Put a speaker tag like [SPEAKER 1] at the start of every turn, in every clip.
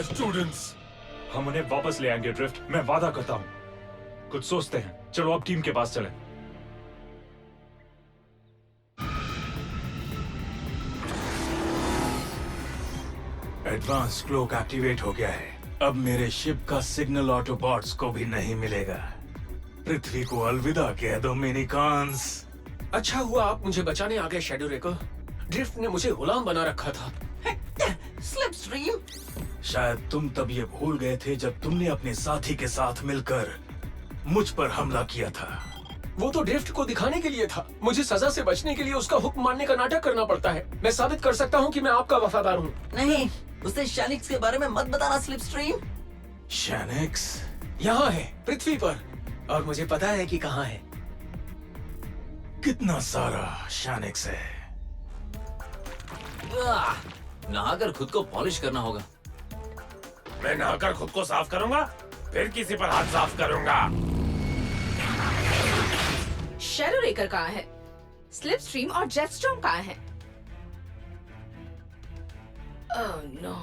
[SPEAKER 1] मेरे स्टूडेंट्स। हम उन्हें वापस ले आएंगे ड्रिफ्ट, मैं वादा करता हूं। कुछ सोचते हैं, चलो अब टीम के पास चलें।
[SPEAKER 2] एडवांस क्लोक एक्टिवेट हो गया है। अब मेरे शिप का सिग्नल ऑटोबॉट्स को भी नहीं मिलेगा। पृथ्वी को अलविदा कह दो मिनिकॉन्स।
[SPEAKER 3] अच्छा हुआ आप मुझे बचाने आ गए शैडो रेकर। ड्रिफ्ट ने मुझे गुलाम बना रखा था।
[SPEAKER 4] Slip stream.
[SPEAKER 2] शायद तुम तब ये भूल गए थे जब तुमने अपने साथी के साथ मिलकर मुझ पर हमला किया था।
[SPEAKER 3] वो तो ड्रिफ्ट को दिखाने के लिए था। मुझे सजा से बचने के लिए उसका हुक्म मानने का नाटक करना पड़ता है। मैं साबित कर सकता हूँ कि मैं आपका वफादार हूँ।
[SPEAKER 4] नहीं, उसे शैनिक्स के बारे में मत बताना स्लिप स्ट्रीम।
[SPEAKER 2] शैनिक्स
[SPEAKER 3] यहाँ है, पृथ्वी पर, और मुझे पता है कि कहाँ है।
[SPEAKER 2] कितना सारा शैनिक्स है।
[SPEAKER 5] नहाकर खुद को पॉलिश करना होगा।
[SPEAKER 6] मैं नहाकर खुद को साफ करूंगा, फिर किसी पर हाथ साफ करूंगा।
[SPEAKER 7] शैडो रेकर कहाँ है? स्लिप स्ट्रीम और जेटस्टॉर्म कहाँ है? Oh no.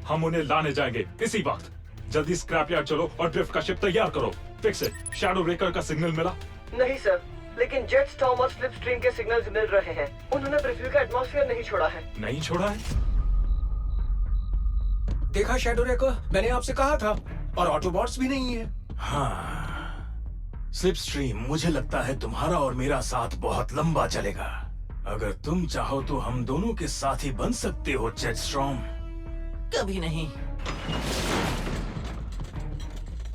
[SPEAKER 1] हम उन्हें लाने जाएंगे इसी वक्त। जल्दी स्क्रैप यार्ड चलो और ड्रिफ्ट का शिप तैयार करो। Fix it. शैडो रेकर का सिग्नल मिला?
[SPEAKER 8] नहीं सर, लेकिन जेट स्टॉर्म और स्लिप स्ट्रीम के सिग्नल्स मिल रहे हैं। उन्होंने पृथ्वी का एटमॉस्फेयर नहीं छोड़ा है।
[SPEAKER 1] नहीं छोड़ा है?
[SPEAKER 3] देखा शैडो रेकर, मैंने आपसे कहा था। और ऑटोबॉट्स भी नहीं है।
[SPEAKER 2] हाँ, स्लिप स्ट्रीम, मुझे लगता है तुम्हारा और मेरा साथ बहुत लंबा चलेगा। अगर तुम चाहो तो हम दोनों के साथी बन सकते हो जेटस्टॉर्म।
[SPEAKER 4] कभी नहीं।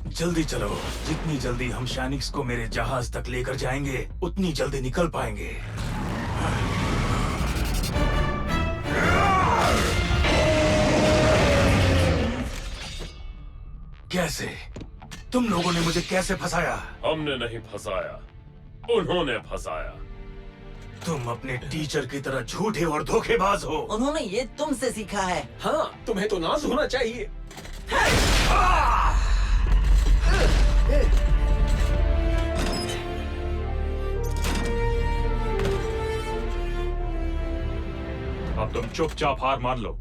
[SPEAKER 2] जल्दी चलो। जितनी जल्दी हम शैनिक्स को मेरे जहाज तक लेकर जाएंगे, उतनी जल्दी निकल पाएंगे। कैसे? तुम लोगों ने मुझे कैसे फंसाया?
[SPEAKER 6] हमने नहीं फंसाया, उन्होंने फंसाया।
[SPEAKER 2] तुम अपने टीचर की तरह झूठे और धोखेबाज हो।
[SPEAKER 4] उन्होंने ये तुमसे सीखा है।
[SPEAKER 3] हाँ, तुम्हें तो नाज होना चाहिए।
[SPEAKER 1] अब तुम चुपचाप हार मान लो।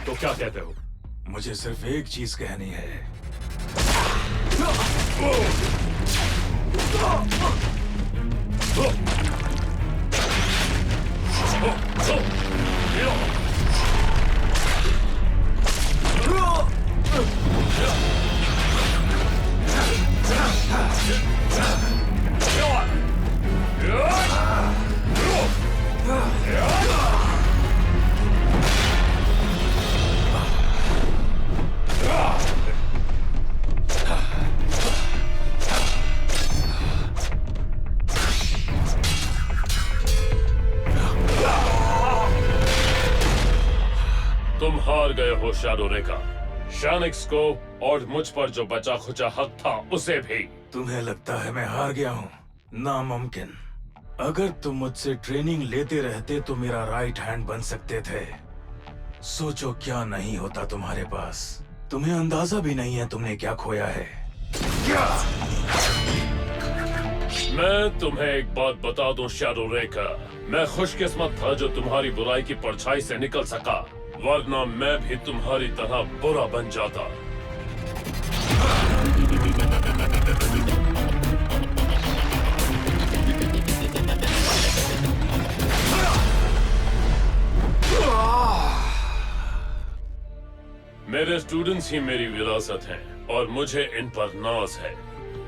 [SPEAKER 1] तो क्या कहते हो?
[SPEAKER 2] मुझे सिर्फ एक चीज कहनी है।
[SPEAKER 6] तुम हार गए हो शैडो रेकर। शैनिक्स को और मुझ पर जो बचा खुचा हक था उसे भी।
[SPEAKER 2] तुम्हें लगता है मैं हार गया हूँ? नामुमकिन। अगर तुम मुझसे ट्रेनिंग लेते रहते तो मेरा राइट हैंड बन सकते थे। सोचो क्या नहीं होता तुम्हारे पास। तुम्हें अंदाजा भी नहीं है तुमने क्या खोया है। क्या?
[SPEAKER 6] मैं तुम्हें एक बात बता दूं शैडो रेकर, मैं खुशकिस्मत था जो तुम्हारी बुराई की परछाई से निकल सका, वरना मैं भी तुम्हारी तरह बुरा बन जाता। मेरे स्टूडेंट्स ही मेरी विरासत हैं और मुझे इन पर नाज है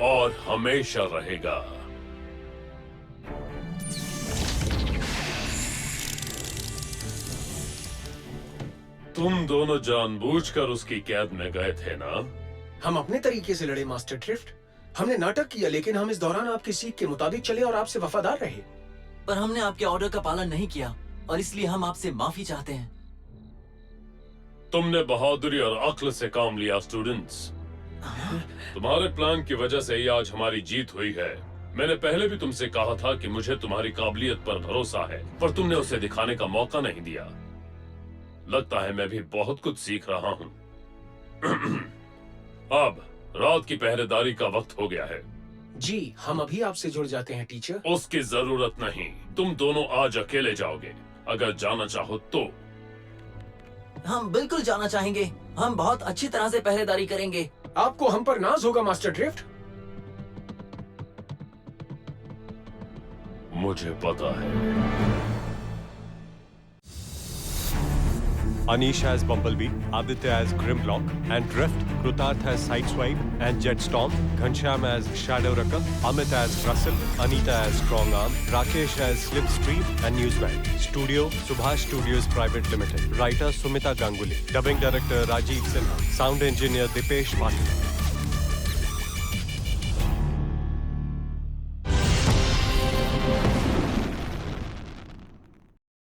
[SPEAKER 6] और हमेशा रहेगा। तुम दोनों जानबूझकर उसकी कैद में गए थे ना?
[SPEAKER 3] हम अपने तरीके से लड़े मास्टर ड्रिफ्ट। हमने नाटक किया, लेकिन हम इस दौरान आपकी सीख के मुताबिक चले और आपसे वफादार रहे।
[SPEAKER 4] पर हमने आपके ऑर्डर का पालन नहीं किया और इसलिए हम आपसे माफी चाहते हैं।
[SPEAKER 6] तुमने बहादुरी और अक्ल से काम लिया स्टूडेंट्स। तुम्हारे प्लान की वजह से ही आज हमारी जीत हुई है। मैंने पहले भी तुमसे कहा था कि मुझे तुम्हारी काबिलियत पर भरोसा है, पर तुमने उसे दिखाने का मौका नहीं दिया। लगता है मैं भी बहुत कुछ सीख रहा हूँ। अब रात की पहरेदारी का वक्त हो गया है।
[SPEAKER 3] जी, हम अभी आपसे जुड़ जाते हैं टीचर।
[SPEAKER 6] उसकी जरूरत नहीं, तुम दोनों आज अकेले जाओगे अगर जाना चाहो तो।
[SPEAKER 4] हम बिल्कुल जाना चाहेंगे। हम बहुत अच्छी तरह से पहरेदारी करेंगे।
[SPEAKER 3] आपको हम पर नाज होगा मास्टर ड्रिफ्ट।
[SPEAKER 6] मुझे पता है।
[SPEAKER 9] Anish as Bumblebee, Aditya as Grimlock, and Drift, Krutarth as Sideswipe, and Jetstorm, Ghanshyam as Shadow Rucker, Amit as Russell, Anita as Strong Arm, Rakesh as Slipstream, and Newsman. Studio, Subhash Studios Private Limited. Writer, Sumita Ganguly. Dubbing Director, Rajiv Sinha. Sound Engineer, Dipesh Bhatt.